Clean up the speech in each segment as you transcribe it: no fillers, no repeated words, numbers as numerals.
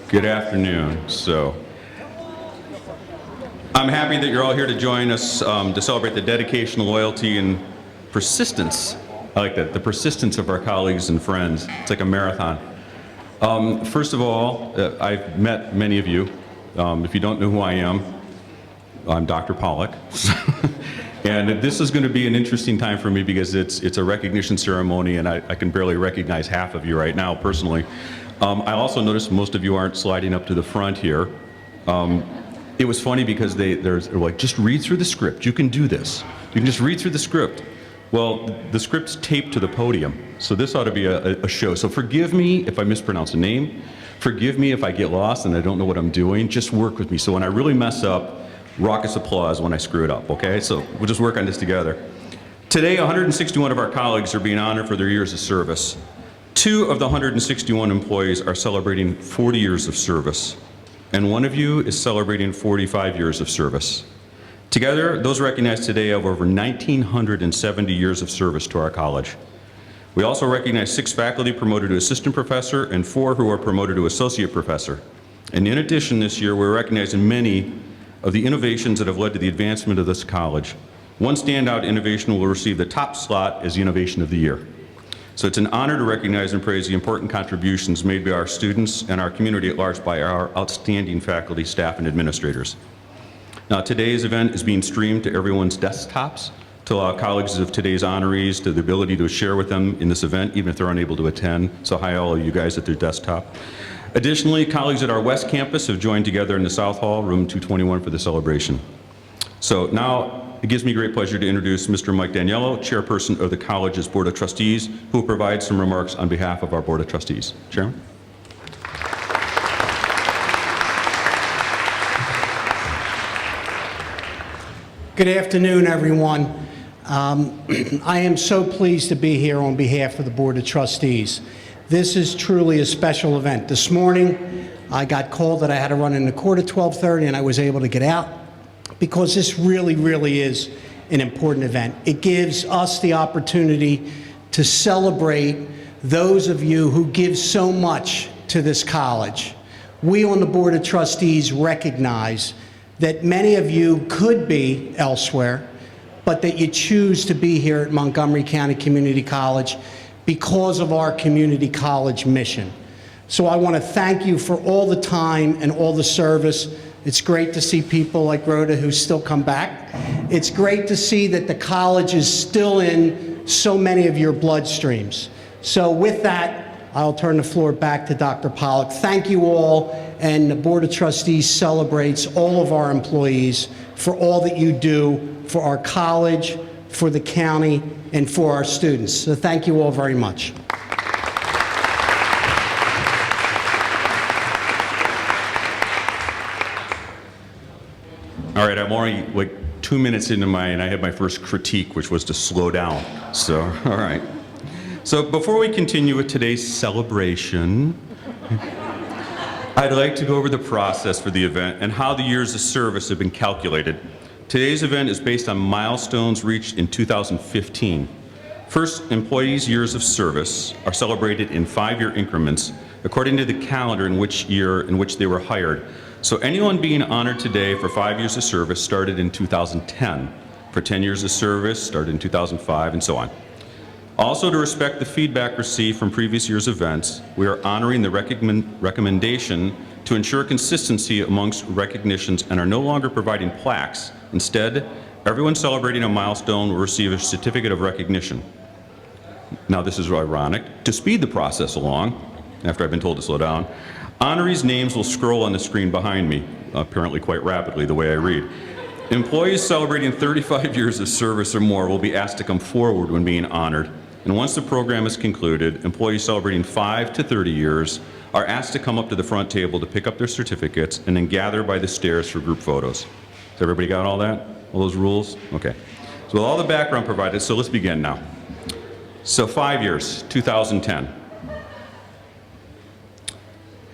Good afternoon. I'm happy that you're all here to join us to celebrate the dedication, loyalty, and persistence. I like that, the persistence of our colleagues and friends. It's like a marathon. First of all, I've met many of you. If you don't know who I am, I'm Dr. Pollock. And this is going to be an interesting time for me because it's a recognition ceremony, and I can barely recognize half of you right now personally. I also noticed most of you aren't sliding up to the front here. It was funny because they're like, just read through the script. You can do this. You can just read through the script. Well, the script's taped to the podium, so this ought to be a show. So forgive me if I mispronounce a name. Forgive me if I get lost and I don't know what I'm doing. Just work with me. So when I really mess up, raucous applause when I screw it up, okay? So we'll just work on this together. Today, 161 of our colleagues are being honored for their years of service. 2 of the 161 employees are celebrating 40 years of service, and 1 of you is celebrating 45 years of service. Together, those recognized today have over 1,970 years of service to our college. We also recognize 6 faculty promoted to assistant professor and 4 who are promoted to associate professor. And in addition, this year, we're recognizing many of the innovations that have led to the advancement of this college. One standout innovation will receive the top slot as the Innovation of the Year. So it's an honor to recognize and praise the important contributions made by our students and our community at large by our outstanding faculty, staff, and administrators. Now, today's event is being streamed to everyone's desktops to allow colleagues of today's honorees to the ability to share with them in this event, even if they're unable to attend. So hi, all of you guys at their desktop. Additionally, colleagues at our West Campus have joined together in the South Hall, room 221, for the celebration. So now it gives me great pleasure to introduce Mr. Mike Daniello, Chairperson of the college's Board of Trustees, who will provide some remarks on behalf of our Board of Trustees. Chairman? Good afternoon, everyone. I am so pleased to be here on behalf of the Board of Trustees. This is truly a special event. This morning, I got called that I had to run into court at 12:30, and I was able to get out because this really is an important event. It gives us the opportunity to celebrate those of you who give so much to this college. We on the Board of Trustees recognize that many of you could be elsewhere, but that you choose to be here at Montgomery County Community College because of our community college mission. So I want to thank you for all the time and all the service. It's great to see people like Rhoda who still come back. It's great to see that the college is still in so many of your bloodstreams. So with that, I'll turn the floor back to Dr. Pollock. Thank you all, and the Board of Trustees celebrates all of our employees for all that you do for our college, for the county, and for our students. So thank you all very much. All right, I'm already like 2 minutes into and I had my first critique, which was to slow down. So, all right. So before we continue with today's celebration, I'd like to go over the process for the event and how the years of service have been calculated. Today's event is based on milestones reached in 2015. First, employees' years of service are celebrated in 5-year increments according to the calendar in which they were hired. So anyone being honored today for 5 years of service started in 2010. For 10 years of service started in 2005, and so on. Also, to respect the feedback received from previous year's events, we are honoring the recommendation to ensure consistency amongst recognitions and are no longer providing plaques. Instead, everyone celebrating a milestone will receive a certificate of recognition. Now, this is ironic. To speed the process along, after I've been told to slow down, honorees' names will scroll on the screen behind me, apparently quite rapidly, the way I read. Employees celebrating 35 years of service or more will be asked to come forward when being honored. And once the program is concluded, employees celebrating 5 to 30 years are asked to come up to the front table to pick up their certificates and then gather by the stairs for group photos. Has everybody got all that? All those rules? Okay. So with all the background provided, so let's begin now. So 5 years, 2010.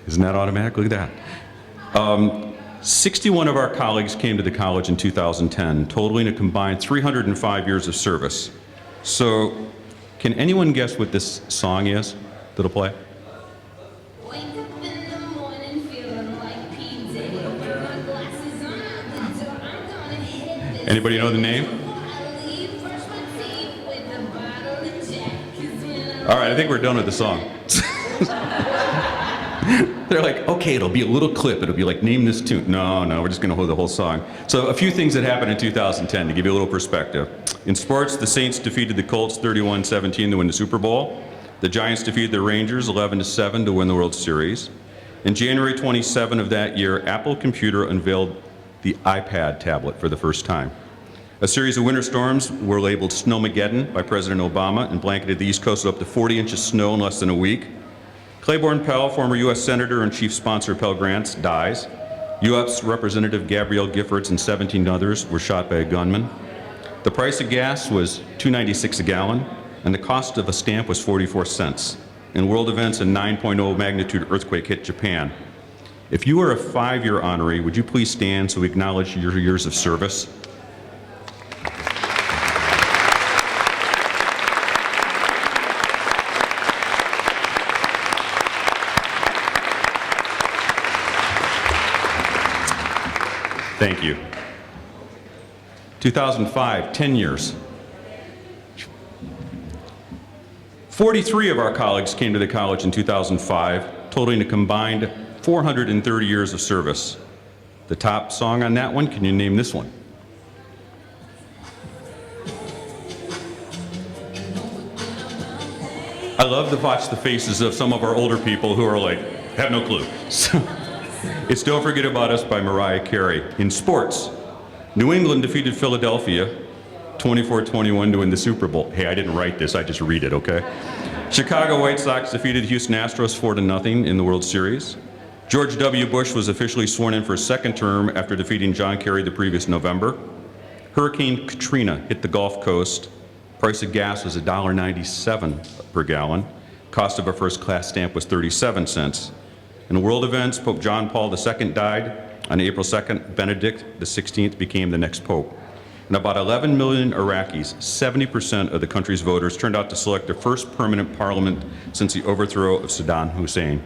Isn't that automatic? Look at that. 61 of our colleagues came to the college in 2010, totaling a combined 305 years of service. So, can anyone guess what this song is that'll play? Wake up in the morning, feel Anybody know the name? All right, I think we're done with the song. They're like, okay, it'll be a little clip. It'll be like, name this tune. No, we're just going to hold the whole song. So a few things that happened in 2010 to give you a little perspective. In sports, the Saints defeated the Colts 31-17 to win the Super Bowl. The Giants defeated the Rangers 11-7 to win the World Series. In January 27 of that year, Apple Computer unveiled the iPad tablet for the first time. A series of winter storms were labeled Snowmageddon by President Obama and blanketed the East Coast with up to 40 inches of snow in less than a week. Claiborne Pell, former U.S. Senator and chief sponsor of Pell Grants, dies. U.S. Representative Gabrielle Giffords and 17 others were shot by a gunman. The price of gas was $2.96 a gallon, and the cost of a stamp was 44 cents. In world events, a 9.0 magnitude earthquake hit Japan. If you are a 5-year honoree, would you please stand so we acknowledge your years of service? Thank you. 2005, 10 years. 43 of our colleagues came to the college in 2005, totaling a combined 430 years of service. The top song on that one, can you name this one? I love to watch the faces of some of our older people who are like, have no clue. So, it's Don't Forget About Us by Mariah Carey. In sports, New England defeated Philadelphia 24-21 to win the Super Bowl. Hey, I didn't write this, I just read it, okay? Chicago White Sox defeated Houston Astros 4-0 in the World Series. George W. Bush was officially sworn in for a second term after defeating John Kerry the previous November. Hurricane Katrina hit the Gulf Coast. Price of gas was $1.97 per gallon. Cost of a first-class stamp was 37 cents. In world events, Pope John Paul II died. On April 2nd, Benedict XVI became the next pope. And about 11 million Iraqis, 70% of the country's voters, turned out to select their first permanent parliament since the overthrow of Saddam Hussein.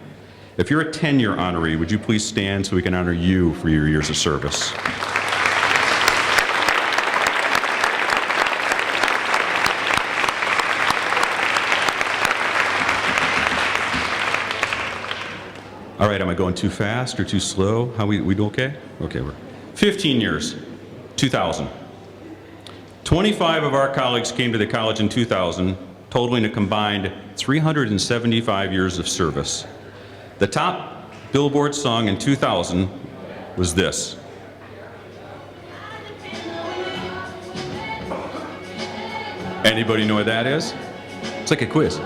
If you're a 10-year honoree, would you please stand so we can honor you for your years of service? All right, am I going too fast or too slow? How we do okay? Okay, we're 15 years, 2000. 25 of our colleagues came to the college in 2000, totaling a combined 375 years of service. The top Billboard song in 2000 was this. Anybody know what that is? It's like a quiz.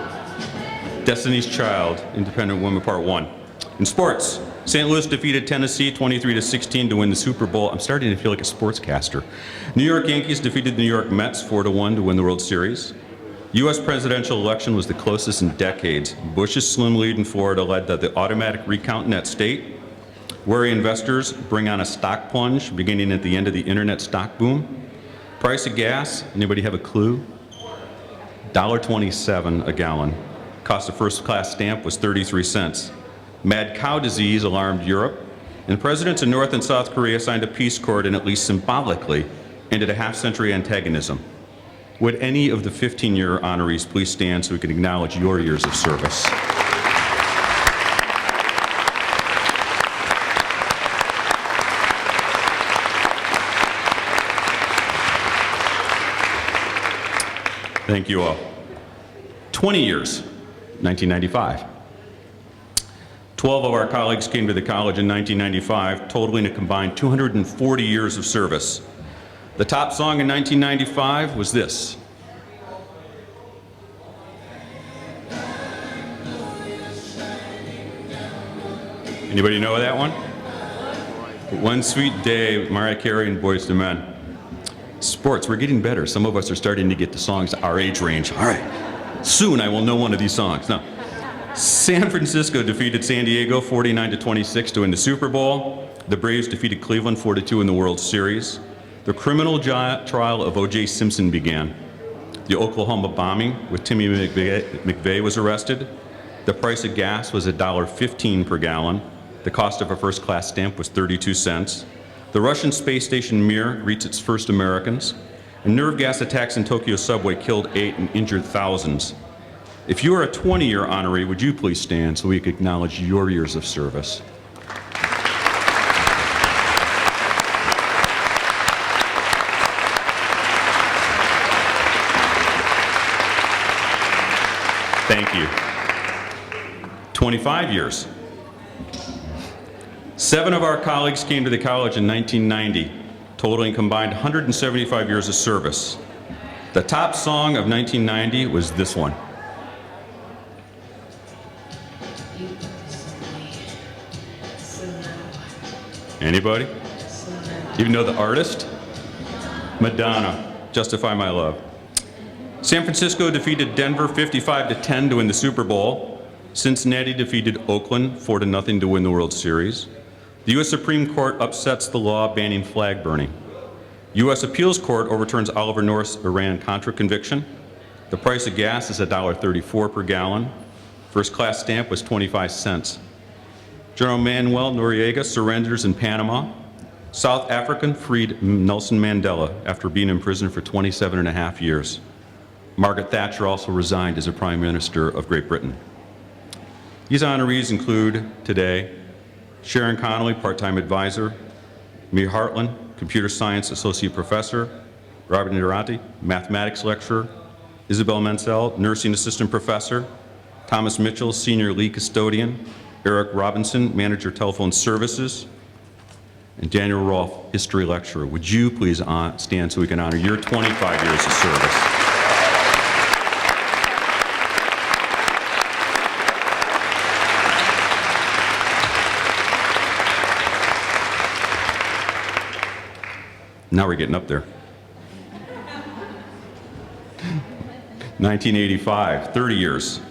Destiny's Child, Independent Woman Part 1. In sports, St. Louis defeated Tennessee 23-16 to win the Super Bowl. I'm starting to feel like a sportscaster. New York Yankees defeated the New York Mets 4-1 to win the World Series. U.S. presidential election was the closest in decades. Bush's slim lead in Florida led to the automatic recount in that state. Wary investors bring on a stock plunge beginning at the end of the internet stock boom. Price of gas, anybody have a clue? $1.27 a gallon. Cost of first-class stamp was 33 cents. Mad cow disease alarmed Europe, and presidents in North and South Korea signed a peace accord and at least symbolically ended a half-century antagonism. Would any of the 15-year honorees please stand so we can acknowledge your years of service? Thank you all. 20 years, 1995. 12 of our colleagues came to the college in 1995, totaling a combined 240 years of service. The top song in 1995 was this. Anybody know that one? One Sweet Day, Mariah Carey and Boyz II Men. Sports, we're getting better. Some of us are starting to get the songs our age range. All right, soon I will know one of these songs. Now, San Francisco defeated San Diego 49-26 to win the Super Bowl. The Braves defeated Cleveland 4-2 in the World Series. The criminal trial of O.J. Simpson began. The Oklahoma bombing with Timmy McVeigh was arrested. The price of gas was $1.15 per gallon. The cost of a first-class stamp was 32 cents. The Russian space station Mir greets its first Americans. And nerve gas attacks in Tokyo subway killed 8 and injured thousands. If you are a 20-year honoree, would you please stand so we can acknowledge your years of service? Thank you. 25 years. 7 of our colleagues came to the college in 1990, totaling combined 175 years of service. The top song of 1990 was this one. Anybody? Even know the artist? Madonna, Justify My Love. San Francisco defeated Denver 55-10 to win the Super Bowl. Cincinnati defeated Oakland 4-0 to win the World Series. The U.S. Supreme Court upsets the law banning flag burning. U.S. Appeals Court overturns Oliver North's Iran-Contra conviction. The price of gas is $1.34 per gallon. First-class stamp was 25 cents. General Manuel Noriega surrenders in Panama. South African freed Nelson Mandela after being in prison for 27.5 years. Margaret Thatcher also resigned as a Prime Minister of Great Britain. These honorees include today Sharon Connolly, part-time advisor, Mia Hartland, computer science associate professor, Robert Nerati, mathematics lecturer, Isabel Mansell, nursing assistant professor, Thomas Mitchell, senior lead custodian, Eric Robinson, manager telephone services, and Daniel Rolfe, history lecturer. Would you please stand so we can honor your 25 years of service? Now we're getting up there. 1985, 30 years.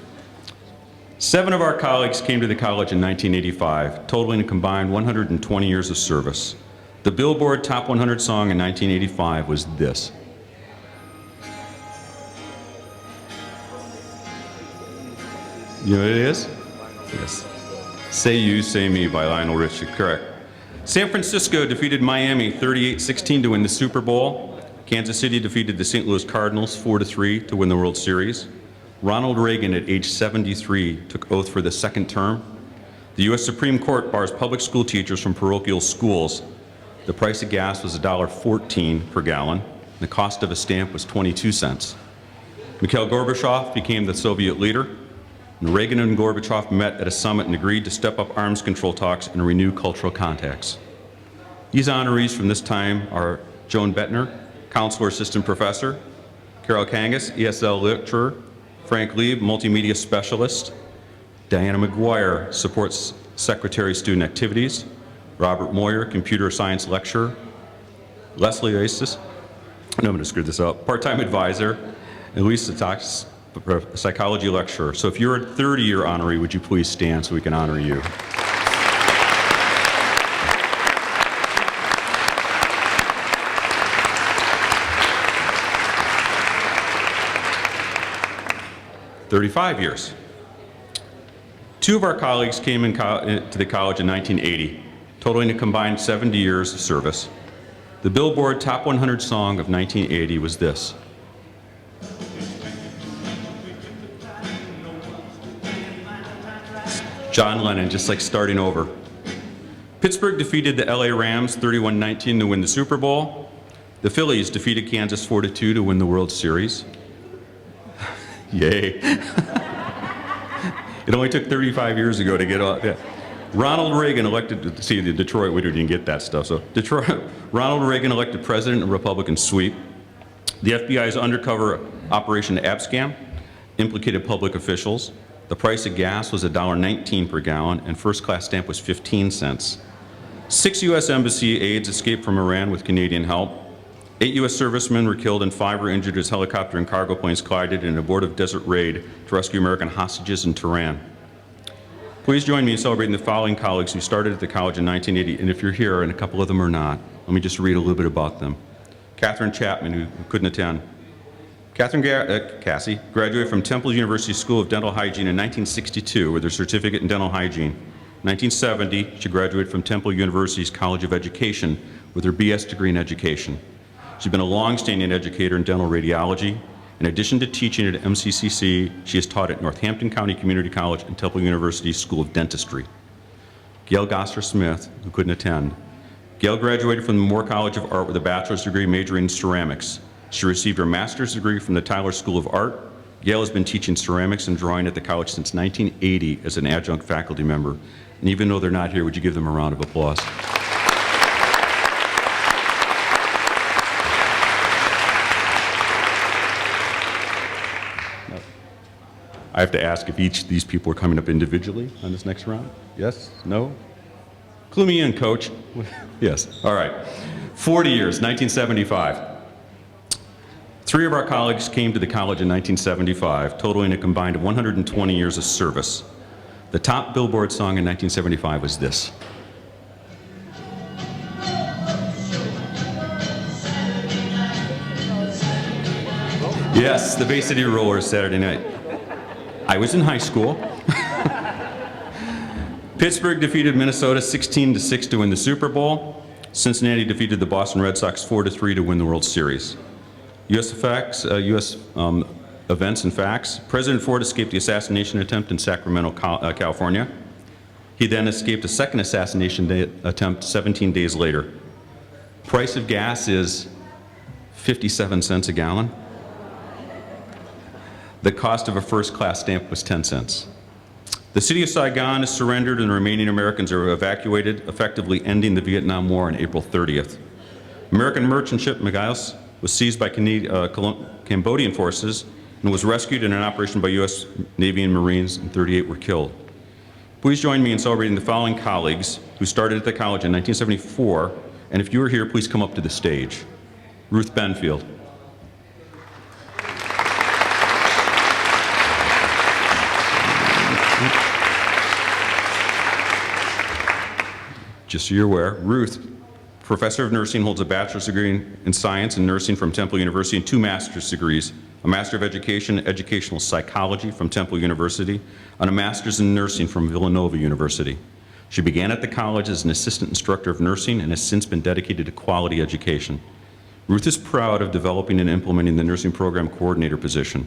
7 of our colleagues came to the college in 1985, totaling a combined 120 years of service. The Billboard Top 100 song in 1985 was this. You know what it is? Yes. Say You, Say Me by Lionel Richie, correct. San Francisco defeated Miami 38-16 to win the Super Bowl. Kansas City defeated the St. Louis Cardinals 4-3 to win the World Series. Ronald Reagan, at age 73, took oath for the second term. The U.S. Supreme Court bars public school teachers from parochial schools. The price of gas was $1.14 per gallon. The cost of a stamp was 22 cents. Mikhail Gorbachev became the Soviet leader. And Reagan and Gorbachev met at a summit and agreed to step up arms control talks and renew cultural contacts. These honorees from this time are Joan Bettner, counselor assistant professor, Carol Kangas, ESL lecturer, Frank Lieb, multimedia specialist, Diana McGuire, supports secretary student activities, Robert Moyer, computer science lecturer, Leslie Oasis, no, I'm going to screw this up, part-time advisor, and Luis Satax, psychology lecturer. So if you're a 30-year honoree, would you please stand so we can honor you? "35 years. 2 of our colleagues came to the college in 1980, totaling a combined 70 years of service. The Billboard Top 100 song of 1980 was this. John Lennon, just like starting over. Pittsburgh defeated the LA Rams 31-19 to win the Super Bowl. The Phillies defeated Kansas 4-2 to win the World Series. Yay. It only took 35 years ago to get off. Yeah. Ronald Reagan elected, see, the Detroit, we didn't get that stuff. So Ronald Reagan elected president in a Republican sweep. The FBI's undercover Operation Abscam implicated public officials. The price of gas was $1.19 per gallon, and first-class stamp was 15 cents. 6 U.S. Embassy aides escaped from Iran with Canadian help. 8 U.S. servicemen were killed and 5 were injured as helicopter and cargo planes collided in an abortive desert raid to rescue American hostages in Tehran. Please join me in celebrating the following colleagues who started at the college in 1980, and if you're here, and a couple of them are not, let me just read a little bit about them. Catherine Chapman, who couldn't attend. Cassie graduated from Temple University School of Dental Hygiene in 1962 with her certificate in dental hygiene. In 1970, she graduated from Temple University's College of Education with her BS degree in education. She's been a long-standing educator in dental radiology. In addition to teaching at MCCC, she has taught at Northampton County Community College and Temple University School of Dentistry. Gail Gosser-Smith, who couldn't attend. Gail graduated from the Moore College of Art with a bachelor's degree majoring in ceramics. She received her master's degree from the Tyler School of Art. Gail has been teaching ceramics and drawing at the college since 1980 as an adjunct faculty member. And even though they're not here, would you give them a round of applause? I have to ask if each of these people are coming up individually on this next round. Yes? No? Clue me in, coach. Yes. All right. 40 years, 1975. 3 of our colleagues came to the college in 1975, totaling a combined 120 years of service. The top Billboard song in 1975 was this. Yes, the Bay City Rollers, Saturday night. I was in high school. Pittsburgh defeated Minnesota 16-6 to win the Super Bowl. Cincinnati defeated the Boston Red Sox 4-3 to win the World Series. U.S. events and facts. President Ford escaped the assassination attempt in Sacramento, California. He then escaped a second assassination attempt 17 days later. Price of gas is 57 cents a gallon. The cost of a first-class stamp was 10 cents. The city of Saigon is surrendered and the remaining Americans are evacuated, effectively ending the Vietnam War on April 30th. American merchant ship Magalhaes was seized by Cambodian forces and was rescued in an operation by U.S. Navy and Marines, and 38 were killed. Please join me in celebrating the following colleagues who started at the college in 1974, and if you are here, please come up to the stage. Ruth Benfield. Just so you're aware, Ruth, professor of nursing, holds a bachelor's degree in science and nursing from Temple University and 2 master's degrees, a master of education in educational psychology from Temple University, and a master's in nursing from Villanova University. She began at the college as an assistant instructor of nursing and has since been dedicated to quality education. Ruth is proud of developing and implementing the nursing program coordinator position.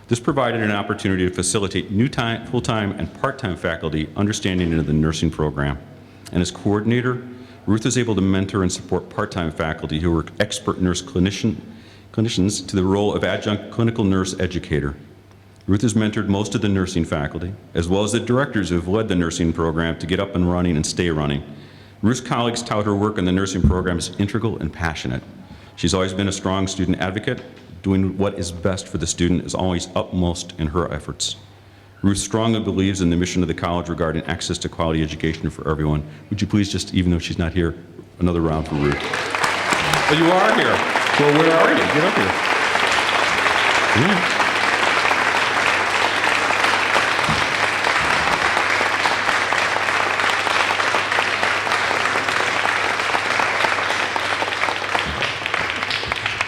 This provided an opportunity to facilitate new full-time and part-time faculty understanding of the nursing program. And as coordinator, Ruth is able to mentor and support part-time faculty who are expert nurse clinicians to the role of adjunct clinical nurse educator. Ruth has mentored most of the nursing faculty, as well as the directors who have led the nursing program to get up and running and stay running. Ruth's colleagues tout her work in the nursing program as integral and passionate. She's always been a strong student advocate. Doing what is best for the student is always upmost in her efforts. Ruth strongly believes in the mission of the college regarding access to quality education for everyone. Would you please just, even though she's not here, another round for Ruth? But you are here. Well, where are you? Get up here. Yeah.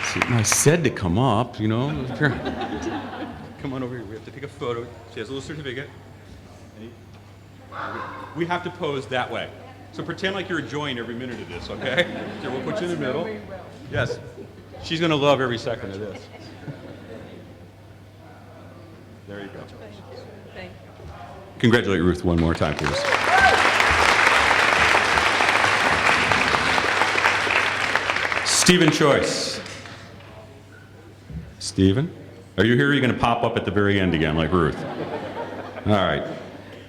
See, I said to come up, you know. Come on over here. We have to take a photo. She has a little certificate. We have to pose that way. So pretend like you're enjoying every minute of this, okay? Here, we'll put you in the middle. Yes. She's going to love every second of this. There you go. Thank you. Congratulate Ruth one more time, please. Stephen Choice. Stephen? Are you here or are you going to pop up at the very end again like Ruth? All right.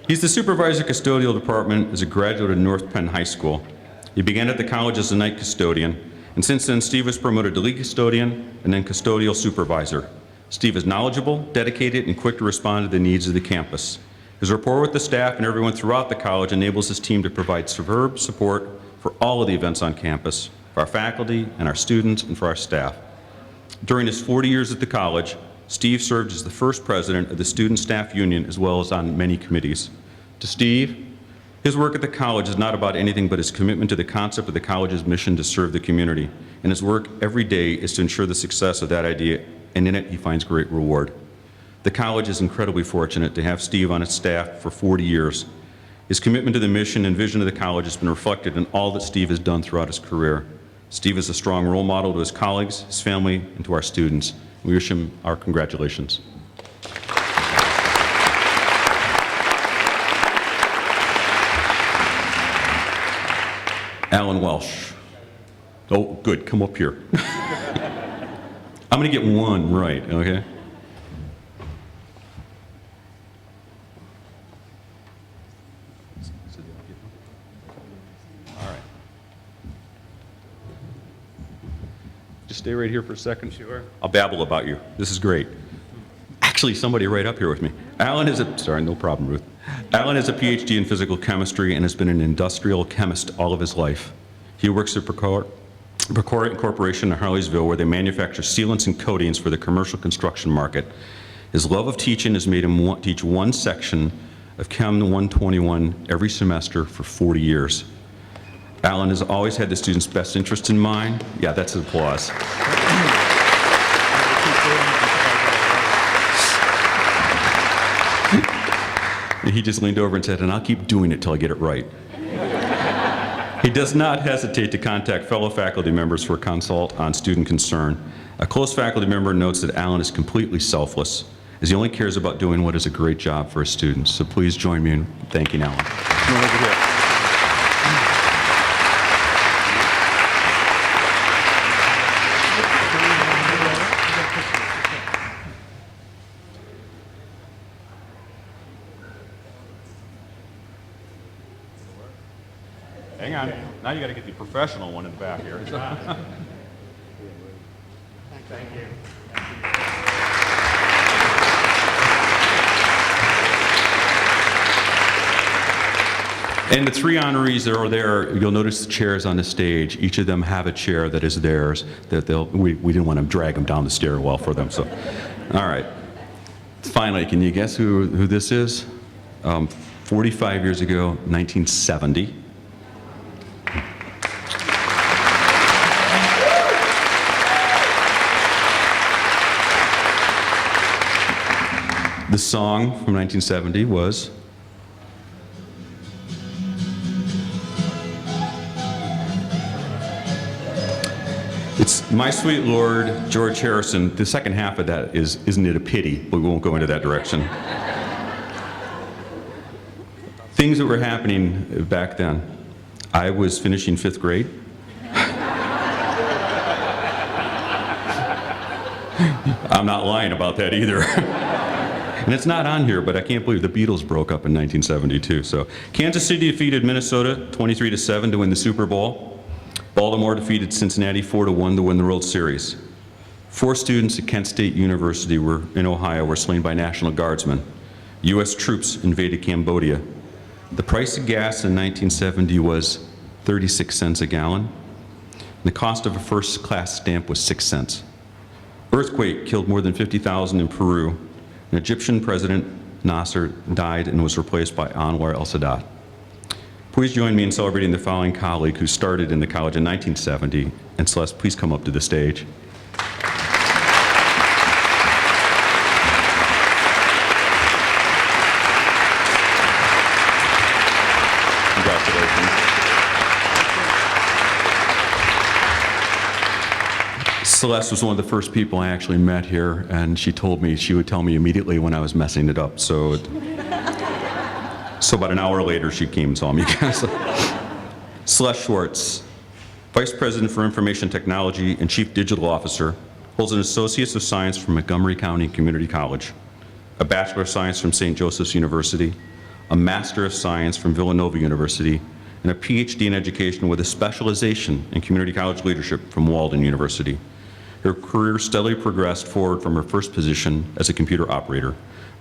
He's the supervisor of custodial department as a graduate of North Penn High School. He began at the college as a night custodian, and since then Steve was promoted to lead custodian and then custodial supervisor. Steve is knowledgeable, dedicated, and quick to respond to the needs of the campus. His rapport with the staff and everyone throughout the college enables his team to provide superb support for all of the events on campus, for our faculty and our students and for our staff. During his 40 years at the college, Steve served as the first president of the Student Staff Union as well as on many committees. To Steve, his work at the college is not about anything but his commitment to the concept of the college's mission to serve the community. And his work every day is to ensure the success of that idea, and in it he finds great reward. The college is incredibly fortunate to have Steve on its staff for 40 years. His commitment to the mission and vision of the college has been reflected in all that Steve has done throughout his career. Steve is a strong role model to his colleagues, his family, and to our students. We wish him our congratulations. Alan Welsh. Oh, good, come up here. I'm going to get one right, okay? All right. Just stay right here for a second. Sure. I'll babble about you. This is great. Actually, somebody right up here with me. Alan is sorry, no problem, Ruth. Alan has a PhD in physical chemistry and has been an industrial chemist all of his life. He works at Procor Corporation in Harleysville, where they manufacture sealants and coatings for the commercial construction market. His love of teaching has made him teach one section of Chem 121 every semester for 40 years. Alan has always had the students' best interest in mind. Yeah, that's an applause. He just leaned over and said, and I'll keep doing it till I get it right. He does not hesitate to contact fellow faculty members for a consult on student concern. A close faculty member notes that Alan is completely selfless, as he only cares about doing what is a great job for his students. So please join me in thanking Alan. Come on over here. Hang on. Now you got to get the professional one in the back here. Thank you. And the three honorees that are there, you'll notice the chairs on the stage. Each of them have a chair that is theirs. That we didn't want to drag them down the stairwell for them. So, all right. Finally, can you guess who this is? 45 years ago, 1970. The song from 1970 was It's My Sweet Lord, George Harrison. The second half of that is Isn't It a Pity? But we won't go into that direction. Things that were happening back then. I was finishing 5th grade. I'm not lying about that either. And it's not on here, but I can't believe the Beatles broke up in 1972. So Kansas City defeated Minnesota 23-7 to win the Super Bowl. Baltimore defeated Cincinnati 4-1 to win the World Series. 4 students at Kent State University in Ohio were slain by National Guardsmen. U.S. troops invaded Cambodia. The price of gas in 1970 was 36 cents a gallon. And the cost of a first-class stamp was 6 cents. Earthquake killed more than 50,000 in Peru. An Egyptian president, Nasser, died and was replaced by Anwar el-Sadat. Please join me in celebrating the following colleague who started in the college in 1970. And Celeste, please come up to the stage. Congratulations. Celeste was one of the first people I actually met here, and she would tell me immediately when I was messing it up. So about an hour later, she came and saw me. Celeste Schwartz, Vice President for Information Technology and Chief Digital Officer, holds an Associate's of Science from Montgomery County Community College, a Bachelor of Science from St. Joseph's University, a Master of Science from Villanova University, and a PhD in Education with a specialization in community college leadership from Walden University. Her career steadily progressed forward from her first position as a computer operator.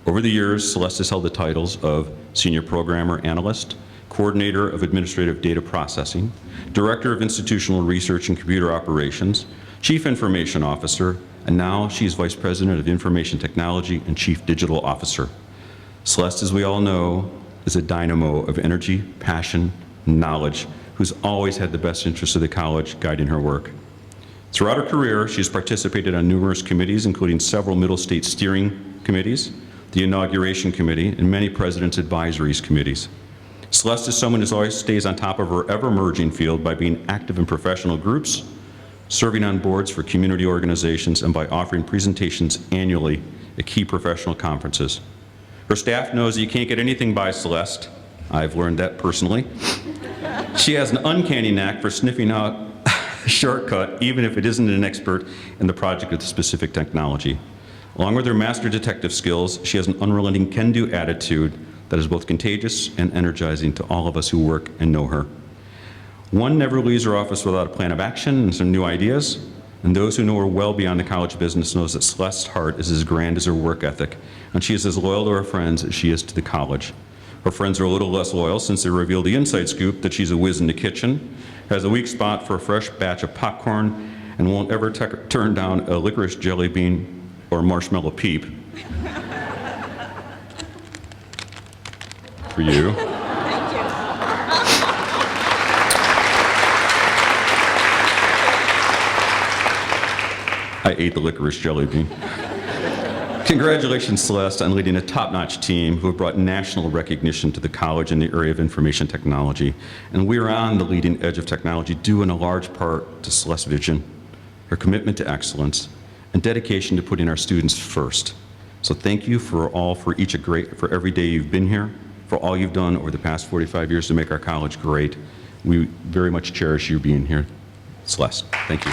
Over the years, Celeste has held the titles of Senior Programmer Analyst, Coordinator of Administrative Data Processing, Director of Institutional Research and Computer Operations, Chief Information Officer, and now she is Vice President of Information Technology and Chief Digital Officer. Celeste, as we all know, is a dynamo of energy, passion, and knowledge, who's always had the best interests of the college guiding her work. Throughout her career, she's participated on numerous committees, including several Middle State steering committees, the Inauguration Committee, and many President's Advisories committees. Celeste is someone who always stays on top of her ever-emerging field by being active in professional groups, serving on boards for community organizations, and by offering presentations annually at key professional conferences. Her staff knows that you can't get anything by Celeste. I've learned that personally. She has an uncanny knack for sniffing out a shortcut, even if it isn't an expert in the project of the specific technology. Along with her master detective skills, she has an unrelenting can-do attitude that is both contagious and energizing to all of us who work and know her. One never leaves her office without a plan of action and some new ideas, and those who know her well beyond the college business knows that Celeste's heart is as grand as her work ethic, and she is as loyal to her friends as she is to the college. Her friends are a little less loyal since they revealed the inside scoop that she's a whiz in the kitchen, has a weak spot for a fresh batch of popcorn, and won't ever turn down a licorice jelly bean or marshmallow peep. For you. I ate the licorice jelly bean. Congratulations, Celeste, on leading a top-notch team who have brought national recognition to the college in the area of information technology. And we are on the leading edge of technology due in a large part to Celeste's vision, her commitment to excellence, and dedication to putting our students first. So thank you for every day you've been here, for all you've done over the past 45 years to make our college great. We very much cherish you being here. Celeste, thank you.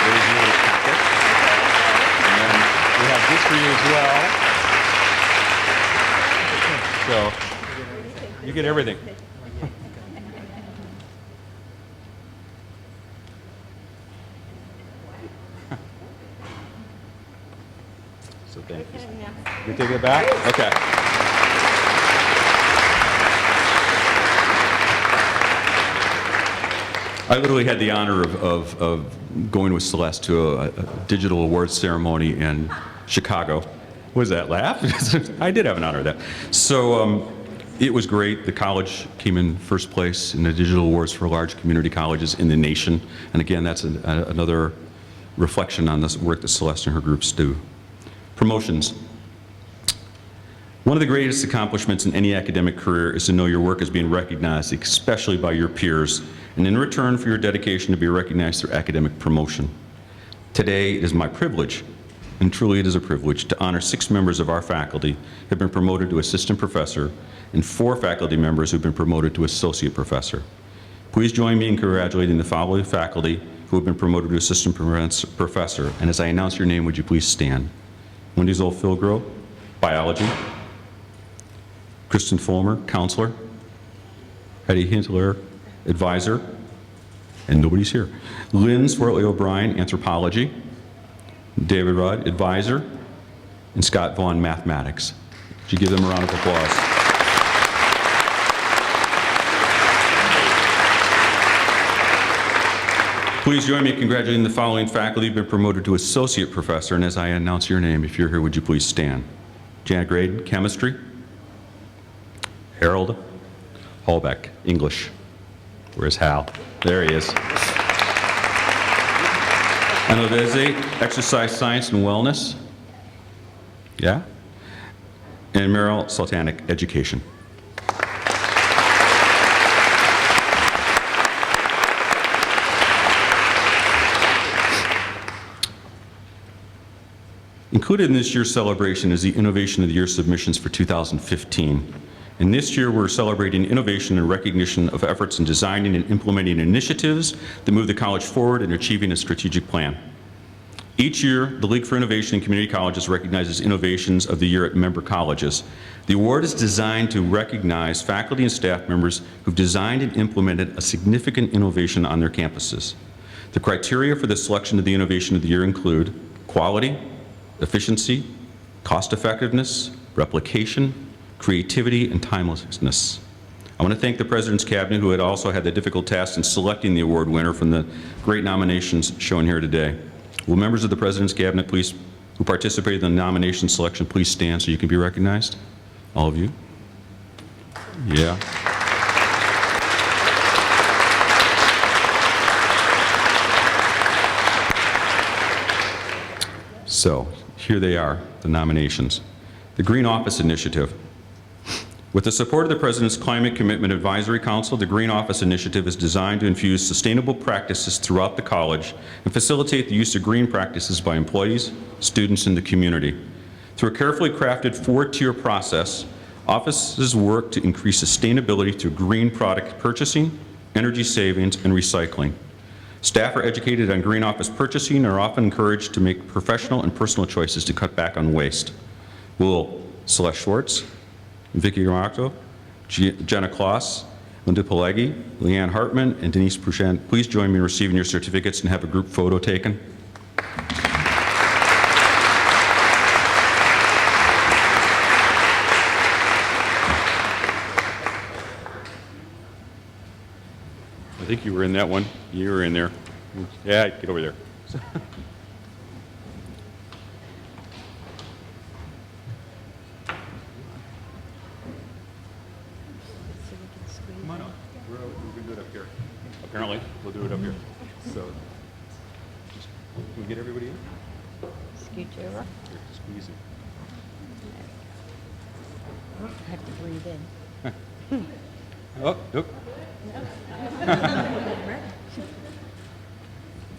There's your little packet. And then we have this for you as well. So you get everything. So thank you. You take it back? Okay. I literally had the honor of going with Celeste to a digital awards ceremony in Chicago. Was that laugh? I did have an honor of that. So it was great. The college came in first place in the digital awards for large community colleges in the nation. And again, that's another reflection on this work that Celeste and her groups do. Promotions. One of the greatest accomplishments in any academic career is to know your work is being recognized, especially by your peers, and in return for your dedication to be recognized through academic promotion. Today, it is my privilege, and truly it is a privilege, to honor 6 members of our faculty who have been promoted to assistant professor and 4 faculty members who have been promoted to associate professor. Please join me in congratulating the following faculty who have been promoted to assistant professor, and as I announce your name, would you please stand? Wendy Zoll-Philgrove, biology. Kristen Fulmer, counselor. Hetty Hintler, advisor. And nobody's here. Lynn Swartley O'Brien, anthropology. David Rudd, advisor. And Scott Vaughn, mathematics. Would you give them a round of applause? Please join me in congratulating the following faculty who have been promoted to associate professor. And as I announce your name, if you're here, would you please stand? Janet Graydon, chemistry. Harold Hallbeck, English. Where's Hal? There he is. Anoveze, exercise science and wellness. Yeah? And Meryl Sultanic, education. Included in this year's celebration is the Innovation of the Year submissions for 2015. And this year we're celebrating innovation and recognition of efforts in designing and implementing initiatives that move the college forward in achieving a strategic plan. Each year, the League for Innovation in Community Colleges recognizes innovations of the year at member colleges. The award is designed to recognize faculty and staff members who've designed and implemented a significant innovation on their campuses. The criteria for the selection of the Innovation of the Year include quality, efficiency, cost effectiveness, replication, creativity, and timelessness. I want to thank the President's Cabinet, who had also had the difficult task in selecting the award winner from the great nominations shown here today. Will members of the President's Cabinet, please, who participated in the nomination selection, please stand so you can be recognized? All of you? Yeah. So, here they are, the nominations. The Green Office Initiative. With the support of the President's Climate Commitment Advisory Council, the Green Office Initiative is designed to infuse sustainable practices throughout the college and facilitate the use of green practices by employees, students, and the community. Through a carefully crafted 4-tier process, offices work to increase sustainability through green product purchasing, energy savings, and recycling. Staff are educated on green office purchasing and are often encouraged to make professional and personal choices to cut back on waste. Will Celeste Schwartz, Vicki Romacto, Jenna Kloss, Linda Pileggi, Leanne Hartman, and Denise Pruchant, please join me in receiving your certificates and have a group photo taken. I think you were in that one. You were in there. Yeah, get over there. Come on up. We're going to do it up here. Apparently, we'll do it up here. So, can we get everybody in? Scooch over. Here, squeeze it. I have to breathe in. Oh, nope.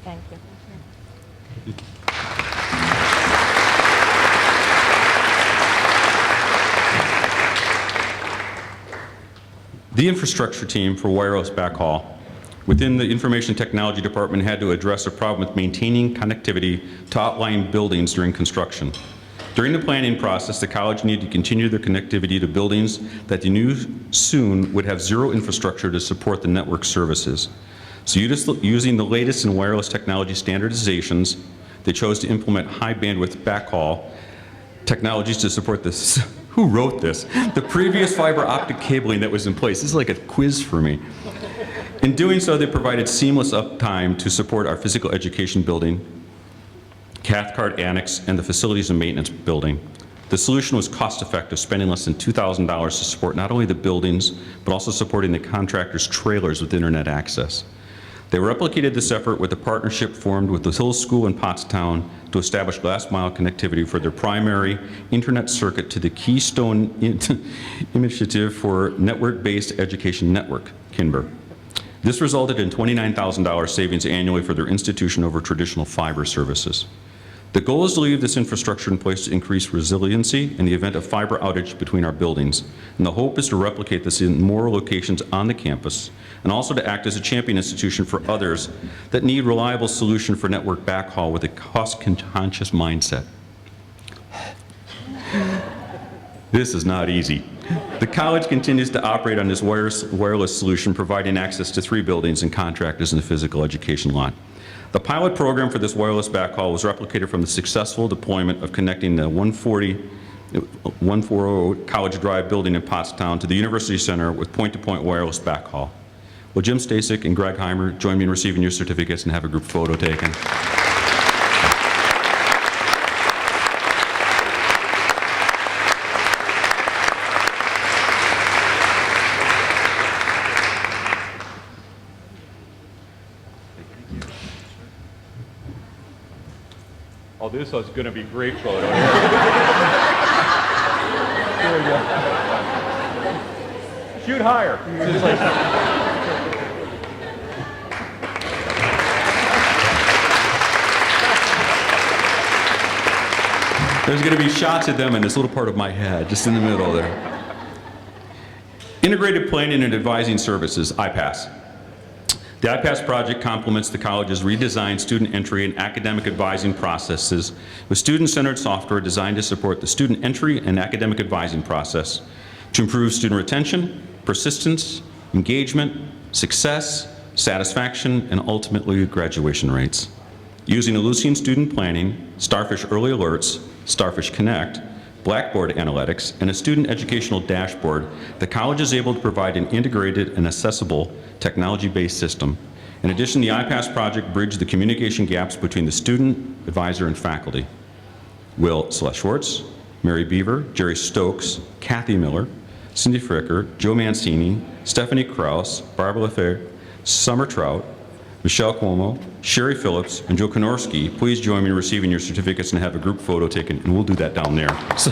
Thank you. The infrastructure team for wireless backhaul within the Information Technology Department had to address a problem with maintaining connectivity to outlying buildings during construction. During the planning process, the college needed to continue their connectivity to buildings that they knew soon would have zero infrastructure to support the network services. So using the latest in wireless technology standardizations, they chose to implement high bandwidth backhaul technologies to support this. Who wrote this? The previous fiber optic cabling that was in place. This is like a quiz for me. In doing so, they provided seamless uptime to support our physical education building, Cathcart Annex, and the facilities and maintenance building. The solution was cost-effective, spending less than $2,000 to support not only the buildings, but also supporting the contractors' trailers with internet access. They replicated this effort with a partnership formed with the Hills School in Pottstown to establish last-mile connectivity for their primary internet circuit to the Keystone Initiative for Network-Based Education Network, KINBER. This resulted in $29,000 savings annually for their institution over traditional fiber services. The goal is to leave this infrastructure in place to increase resiliency in the event of fiber outage between our buildings. And the hope is to replicate this in more locations on the campus, and also to act as a champion institution for others that need reliable solution for network backhaul with a cost-conscious mindset. This is not easy. The college continues to operate on this wireless solution, providing access to 3 buildings and contractors in the physical education lot. The pilot program for this wireless backhaul was replicated from the successful deployment of connecting the 140 College Drive building in Pottstown to the University Center with point-to-point wireless backhaul. Will Jim Stasek and Greg Heimer join me in receiving your certificates and have a group photo taken? Oh, this is going to be a great photo. There we go. Shoot higher. Just like, there's going to be shots of them in this little part of my head, just in the middle there. Integrated Planning and Advising Services, IPAS. The IPAS project complements the college's redesigned student entry and academic advising processes with student-centered software designed to support the student entry and academic advising process to improve student retention, persistence, engagement, success, satisfaction, and ultimately graduation rates. Using Ellucian Student Planning, Starfish Early Alerts, Starfish Connect, Blackboard Analytics, and a student educational dashboard, the college is able to provide an integrated and accessible technology-based system. In addition, the IPAS project bridged the communication gaps between the student, advisor, and faculty. Will Celeste Schwartz, Mary Beaver, Jerry Stokes, Kathy Miller, Cindy Fricker, Joe Mancini, Stephanie Kraus, Barbara Lefebvre, Summer Trout, Michelle Cuomo, Sherry Phillips, and Joe Konorski, please join me in receiving your certificates and have a group photo taken, and we'll do that down there. So.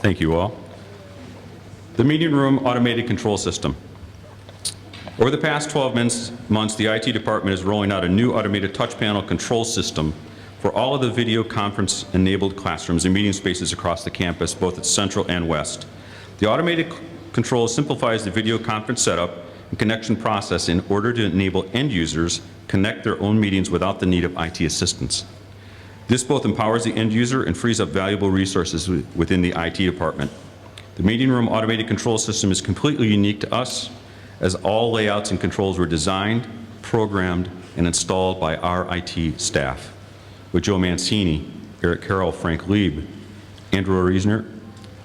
Thank you all. The meeting room automated control system. Over the past 12 months, the IT department is rolling out a new automated touch panel control system for all of the video conference-enabled classrooms and meeting spaces across the campus, both at Central and West. The automated control simplifies the video conference setup and connection process in order to enable end users connect their own meetings without the need of IT assistance. This both empowers the end user and frees up valuable resources within the IT department. The meeting room automated control system is completely unique to us, as all layouts and controls were designed, programmed, and installed by our IT staff. With Joe Mancini, Eric Carroll, Frank Lieb, Andrew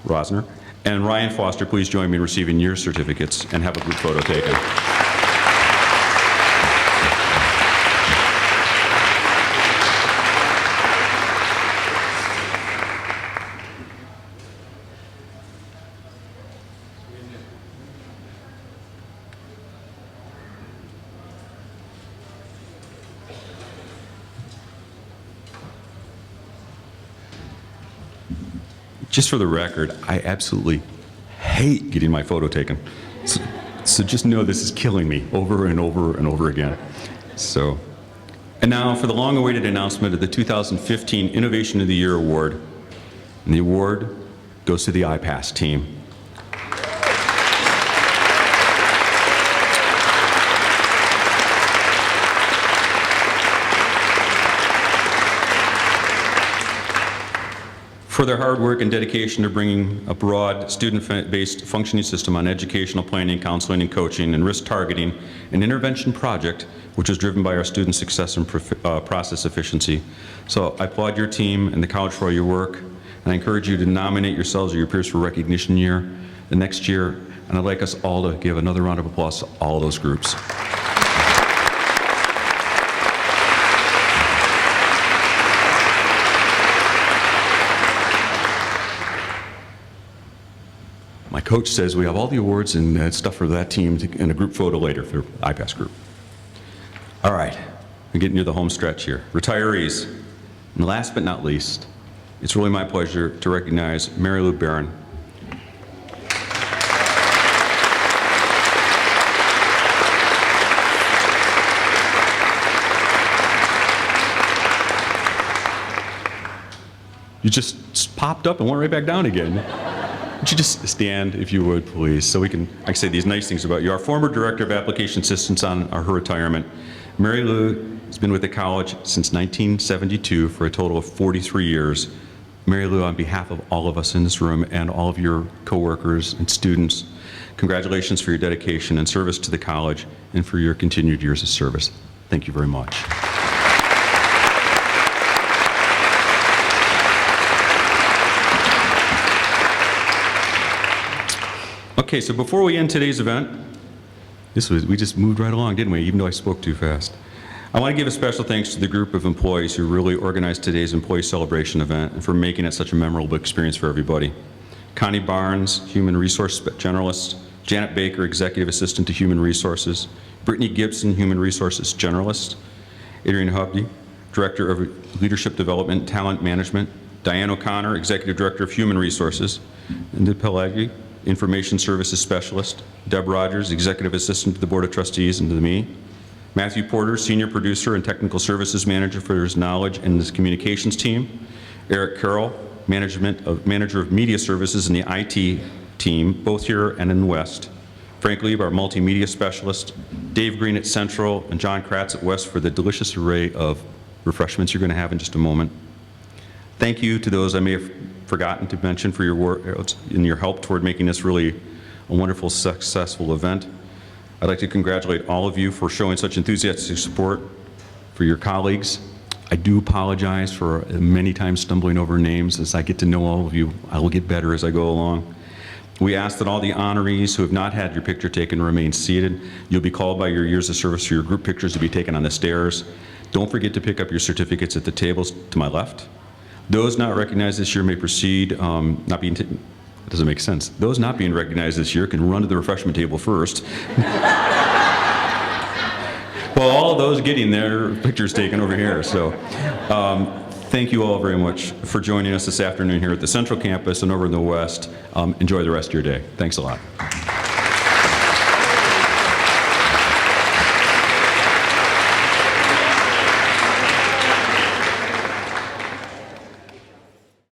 Rosner, and Ryan Foster, please join me in receiving your certificates and have a group photo taken. Just for the record, I absolutely hate getting my photo taken. So just know this is killing me over and over and over again. And now for the long-awaited announcement of the 2015 Innovation of the Year Award. And the award goes to the iPass team. For their hard work and dedication to bringing a broad, student-based functioning system on educational planning, counseling, and coaching, and risk targeting, an intervention project which was driven by our student success and process efficiency. So I applaud your team and the college for all your work, and I encourage you to nominate yourselves or your peers for recognition the next year, and I'd like us all to give another round of applause to all of those groups. My coach says we have all the awards and stuff for that team and a group photo later for the iPass group. All right, we're getting near the home stretch here. Retirees. And last but not least, it's really my pleasure to recognize Mary Lou Barron. You just popped up and went right back down again. Would you just stand, if you would, please, so we can, I can say these nice things about you. Our former Director of Application Assistance on her retirement, Mary Lou has been with the college since 1972 for a total of 43 years. Mary Lou, on behalf of all of us in this room and all of your coworkers and students, congratulations for your dedication and service to the college and for your continued years of service. Thank you very much. Okay, so before we end today's event, we just moved right along, didn't we? Even though I spoke too fast. I want to give a special thanks to the group of employees who really organized today's employee celebration event and for making it such a memorable experience for everybody. Connie Barnes, Human Resource Generalist, Janet Baker, Executive Assistant to Human Resources, Brittany Gibson, Human Resources Generalist, Adrian Hubby, Director of Leadership Development and Talent Management, Diane O'Connor, Executive Director of Human Resources, and Pelagi, Information Services Specialist, Deb Rogers, Executive Assistant to the Board of Trustees and to me, Matthew Porter, Senior Producer and Technical Services Manager for his knowledge and his communications team, Eric Carroll, Manager of Media Services in the IT team, both here and in the West, Frank Lieb, our Multimedia Specialist, Dave Green at Central, and John Kratz at West for the delicious array of refreshments you're going to have in just a moment. Thank you to those I may have forgotten to mention for your work and your help toward making this really a wonderful, successful event. I'd like to congratulate all of you for showing such enthusiastic support for your colleagues I do apologize for many times stumbling over names. As I get to know all of you, I will get better as I go along. We ask that all the honorees who have not had your picture taken remain seated. You'll be called by your years of service for your group pictures to be taken on the stairs. Don't forget to pick up your certificates at the tables to my left. Those not recognized this year may proceed, not being, that doesn't make sense. Those not being recognized this year can run to the refreshment table first. Well, all of those getting their pictures taken over here. So thank you all very much for joining us this afternoon here at the Central Campus and over in the West. Enjoy the rest of your day. Thanks a lot.